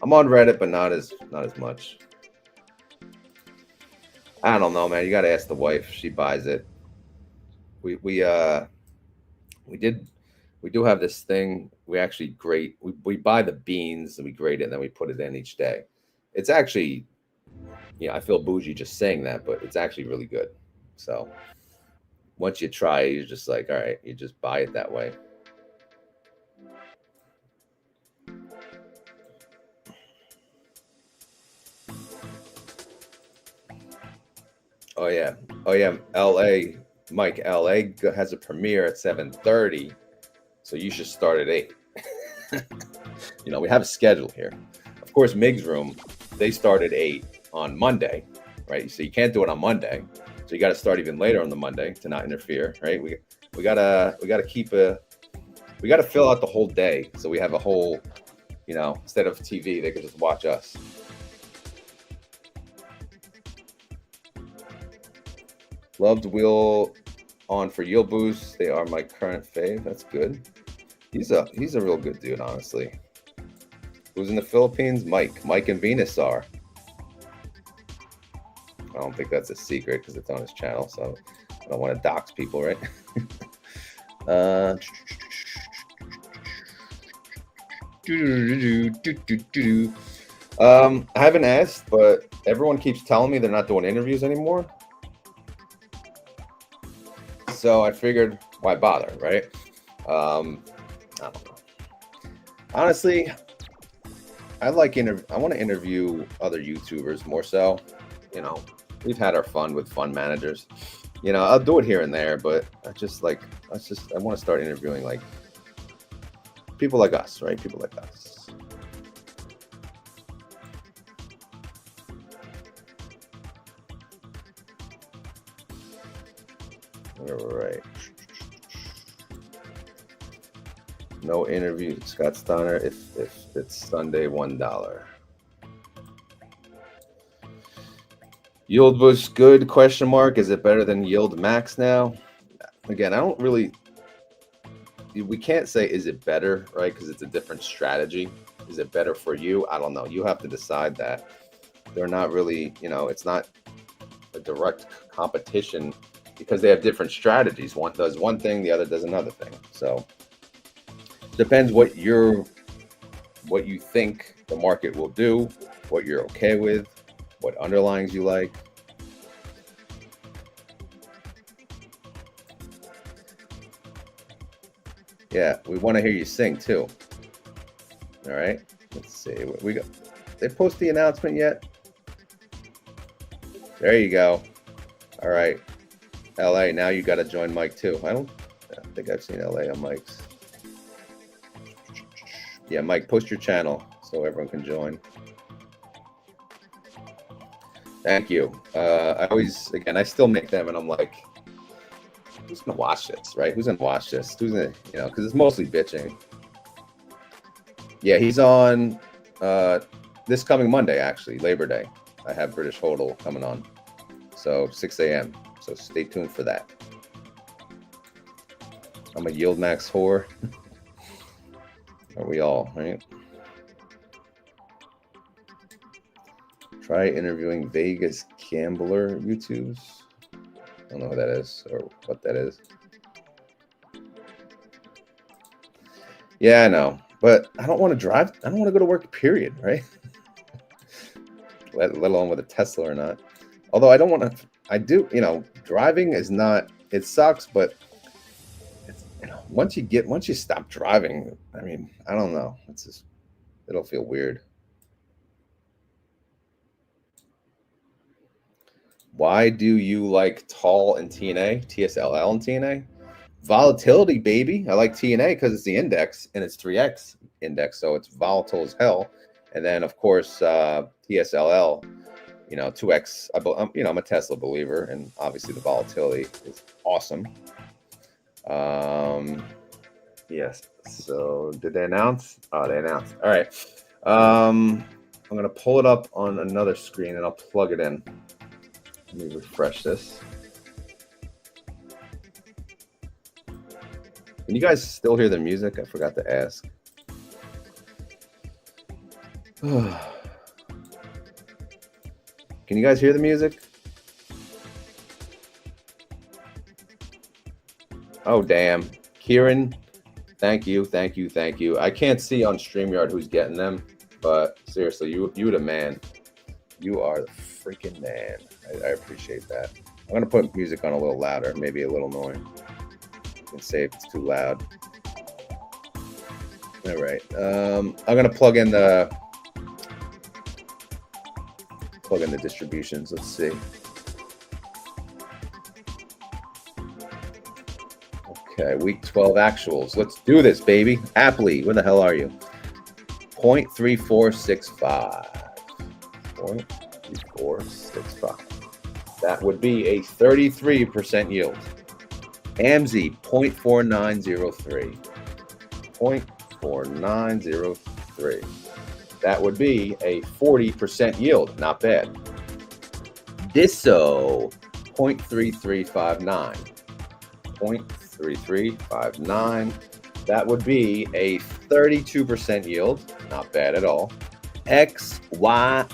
Reddit, but not as much. I don't know, man. You got to ask the wife. She buys it. We we do have this thing. We actually grate. We buy the beans and we grate it, and then we put it in each day. It's actually, I feel bougie just saying that, but it's actually really good. So once you try it, you're just like, all right, you just buy it that way. Oh yeah, LA, Mike, LA has a premiere at 7:30, so you should start at 8. We have a schedule here. Of course, Mig's room, they start at 8 on Monday, right? So you can't do it on Monday, so you got to start even later on the Monday to not interfere, right? We gotta we gotta fill out the whole day, so we have a whole, instead of TV, they could just watch us. Loved Wheel on for Yield Boost. They are my current fave. That's good. He's a real good dude, honestly. Who's in the Philippines? Mike and Venus are. I don't think that's a secret because it's on his channel, so I don't want to dox people, right? I haven't asked, but everyone keeps telling me they're not doing interviews anymore. So I figured, why bother, right? I don't know. Honestly, I want to interview other YouTubers more so. We've had our fun with fund managers. I'll do it here and there, but I want to start interviewing like people like us, right? People like us. All right. No interview, Scott Steiner, if it's Sunday, $1. Yield was good, question mark. Is it better than YieldMax now? Again, we can't say is it better, right? Because it's a different strategy. Is it better for you? I don't know. You have to decide that. They're not really, it's not a direct competition because they have different strategies. One does one thing, the other does another thing. So depends what you think the market will do, what you're okay with, what underlyings you like. Yeah, we want to hear you sing too. All right, let's see what we got. They post the announcement yet? There you go. All right, LA. Now you got to join Mike too. I think I've seen LA on Mike's. Yeah, Mike, post your channel so everyone can join. Thank you. I still make them, and I'm like, who's gonna watch this, right? Who's gonna watch this? Who's gonna, because it's mostly bitching. Yeah, he's on this coming Monday, actually, Labor Day. I have British Hodl coming on, so 6 a.m. So stay tuned for that. I'm a YieldMax whore. Are we all, right? Try interviewing Vegas gambler YouTubes. I don't know who that is or what that is. Yeah, I know, but I don't want to drive. I don't want to go to work, period, right? let alone with a Tesla or not. Although I don't want to, I do, driving is not, it sucks, but it's, once you stop driving, I mean, I don't know. It'll feel weird. Why do you like tall and TNA, TSLL and TNA? Volatility, baby. I like TNA because it's the index and it's 3x index, so it's volatile as hell. And then of course TSLL, 2x. I'm a Tesla believer, and obviously the volatility is awesome. Yes. So did they announce? Oh, they announced. All right. I'm gonna pull it up on another screen and I'll plug it in. Let me refresh this. Can you guys still hear the music? I forgot to ask. Can you guys hear the music? Oh, damn. Kieran, thank you. I can't see on StreamYard who's getting them, but seriously, you the man. You are the freaking man. I appreciate that. I'm gonna put music on a little louder, maybe a little annoying. You can say if it's too loud. All right. I'm gonna plug in the distributions. Let's see. Okay, week 12 actuals. Let's do this, baby. Aptly, where the hell are you? 0.3465. 0.3465. That would be a 33% yield. AMZ 0.4903. 0.4903. That would be a 40% yield. Not bad. DISO 0.3359. 0.3359. That would be a 32% yield. Not bad at all. XYZY.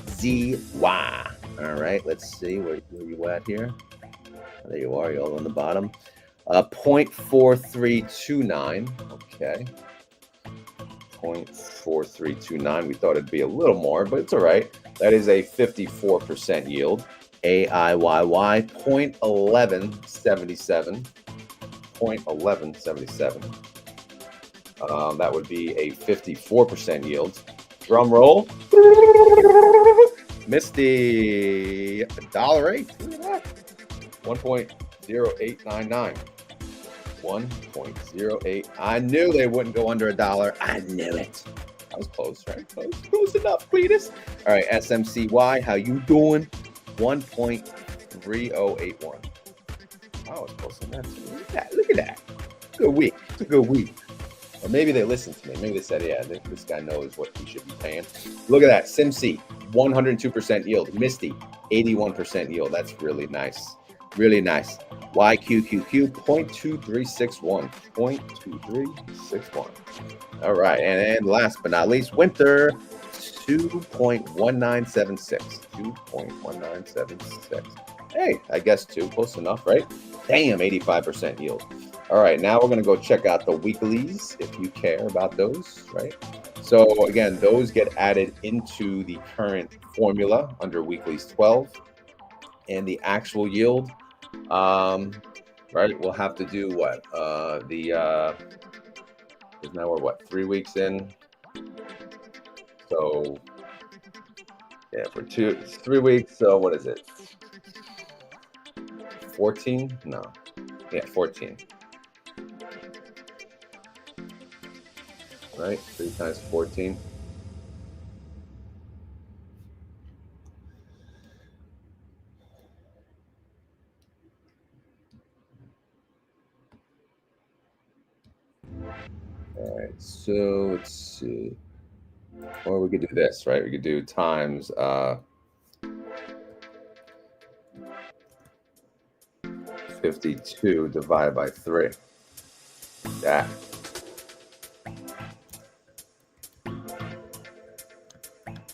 All right, let's see where you at here. There you are. You're all on the bottom. 0.4329. Okay. 0.4329. We thought it'd be a little more, but it's all right. That is a 54% yield. AIYY 0.1177. 0.1177. That would be a 54% yield. Drum roll. MSTY $1.08. 1.0899. 1.08. I knew they wouldn't go under $1. I knew it. That was close, right? Close enough, Cletus. All right, SMCY, how you doing? 1.3081. I was close enough. Look at that. Good week. It's a good week. Or maybe they listened to me. Maybe they said, yeah, this guy knows what he should be paying. Look at that. SMCY, 102% yield. MSTY, 81% yield. That's really nice. Really nice. YQQQ, 0.2361. 0.2361. All right. And last but not least, winter, 2.1976. 2.1976. Hey, I guess two. Close enough, right? Damn, 85% yield. All right, now we're going to go check out the weeklies if you care about those, right? So again, those get added into the current formula under weeklies 12, and the actual yield, right? We'll have to do what? Because now we're what, 3 weeks in? So yeah, for 3 weeks. So what is it? 14? No, yeah, 14. Right? 3 times 14. All right, so let's see. Or we could do this, right? We could do times 52 divided by 3. That.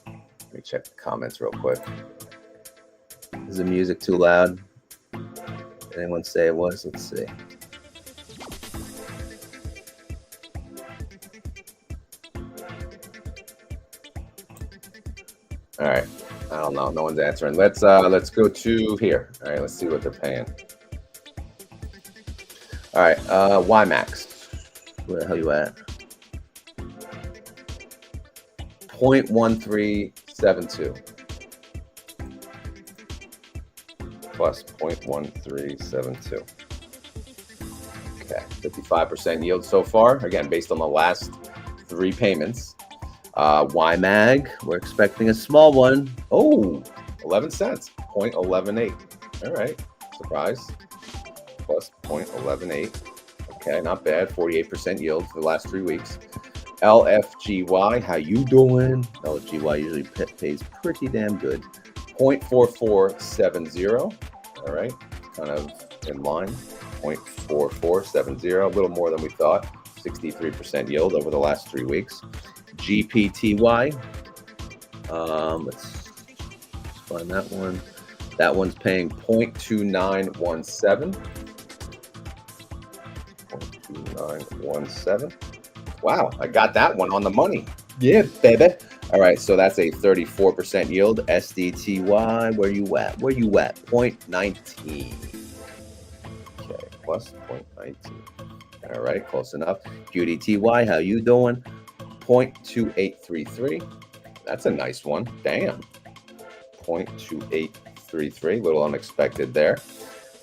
Let me check the comments real quick. Is the music too loud? Did anyone say it was? Let's see. All right. I don't know. No one's answering. Let's go to here. All right. Let's see what they're paying. All right. YieldMax. Where the hell you at? 0.1372 plus 0.1372. Okay, 55% yield so far. Again, based on the last 3 payments. YMAG, we're expecting a small one. Oh, 11 cents, 0.118. All right, surprise. Plus 0.118. Okay, not bad. 48% yield for the last 3 weeks. LFGY, how you doing? LFGY usually pays pretty damn good. 0.4470. All right, kind of in line. 0.4470, a little more than we thought. 63% yield over the last 3 weeks. GPTY. Let's find that one. That one's paying 0.2917. 917. Wow, I got that one on the money. Yeah, baby. All right, so that's a 34% yield. SDTY, where you at? Where you at? 0.19. Okay, plus 0.19. All right, close enough. QDTY, how you doing? 0.2833. That's a nice one. Damn. 0.2833. A little unexpected there.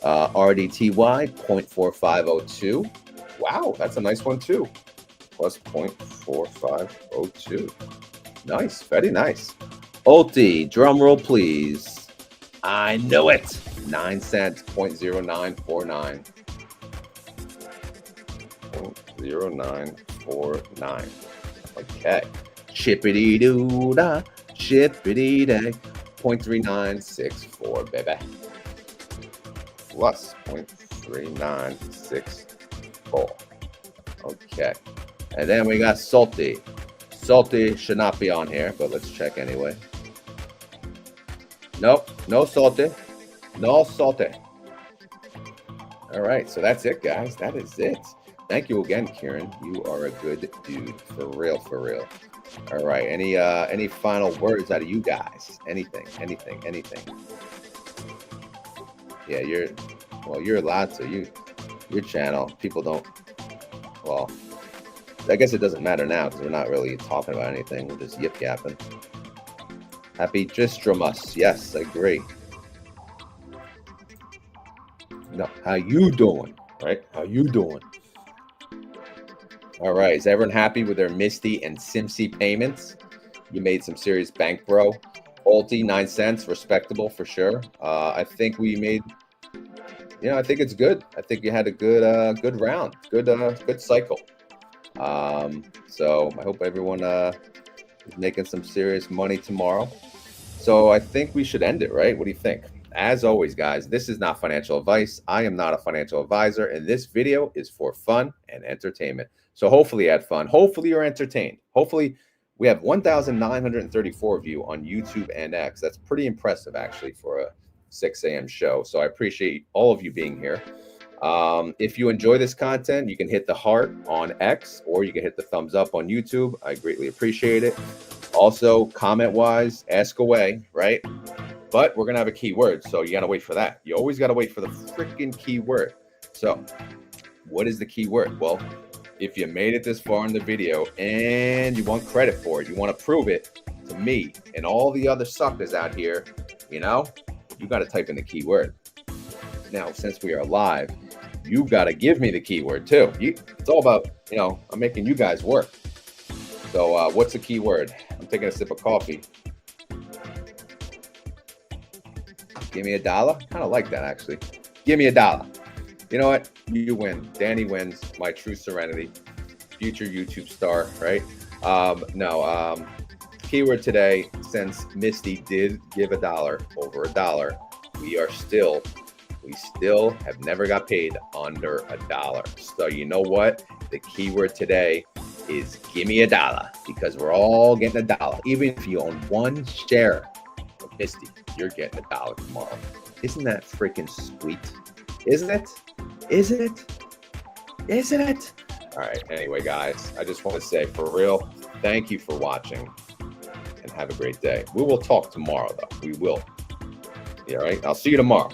RDTY, 0.4502. Wow, that's a nice one too. Plus 0.4502. Nice, very nice. Ulti, drum roll please. I know it. 9 cents, 0.0949. 0.0949. Okay. Chippity doo da, chippity day. 0.3964, baby. Plus 0.3964. Okay. And then we got Salty. Salty should not be on here, but let's check anyway. Nope, no Salty. No Salty. All right, so that's it, guys. That is it. Thank you again, Kieran. You are a good dude. For real, for real. All right, any final words out of you guys? Anything. Yeah, you're allowed to. Your channel, people don't, well, I guess it doesn't matter now because we're not really talking about anything. We're just yip yapping. Happy Tristramus. Yes, I agree. No, how you doing? Right? How you doing? All right. Is everyone happy with their MSTY and SMCY payments? You made some serious bank, bro. Ulti, 9 cents, respectable for sure. I think we made, I think it's good. I think you had a good round, good cycle. So I hope everyone is making some serious money tomorrow. So I think we should end it, right? What do you think? As always, guys, this is not financial advice. I am not a financial advisor, and this video is for fun and entertainment. So hopefully you had fun. Hopefully you're entertained. Hopefully we have 1,934 of you on YouTube and X. That's pretty impressive, actually, for a 6 a.m. show. So I appreciate all of you being here. If you enjoy this content, you can hit the heart on X or you can hit the thumbs up on YouTube. I greatly appreciate it. Also, comment-wise, ask away, right? But we're going to have a keyword, so you got to wait for that. You always got to wait for the freaking keyword. So what is the keyword? Well, if you made it this far in the video and you want credit for it, you want to prove it to me and all the other suckers out here, you got to type in the keyword. Now, since we are live, you got to give me the keyword too. It's all about, I'm making you guys work. So what's the keyword? I'm taking a sip of coffee. Give me $1. Kind of like that, actually. Give me $1. You know what? You win. Danny wins. My true serenity. Future YouTube star, right? Keyword today, since MSTY did give $1, over $1, we still have never got paid under $1. So you know what? The keyword today is give me $1 because we're all getting $1. Even if you own one share of MSTY, you're getting $1 tomorrow. Isn't that freaking sweet? Isn't it? Isn't it? Isn't it? All right. Anyway, guys, I just want to say for real, thank you for watching and have a great day. We will talk tomorrow, though. We will. Yeah, right? I'll see you tomorrow.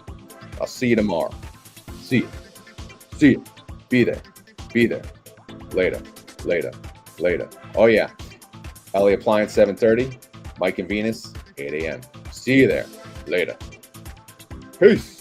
I'll see you tomorrow. See you. See you. Be there. Be there. Later. Later. Later. Oh, yeah. LA Appliance, 7:30. Mike and Venus, 8 a.m. See you there. Later. Peace.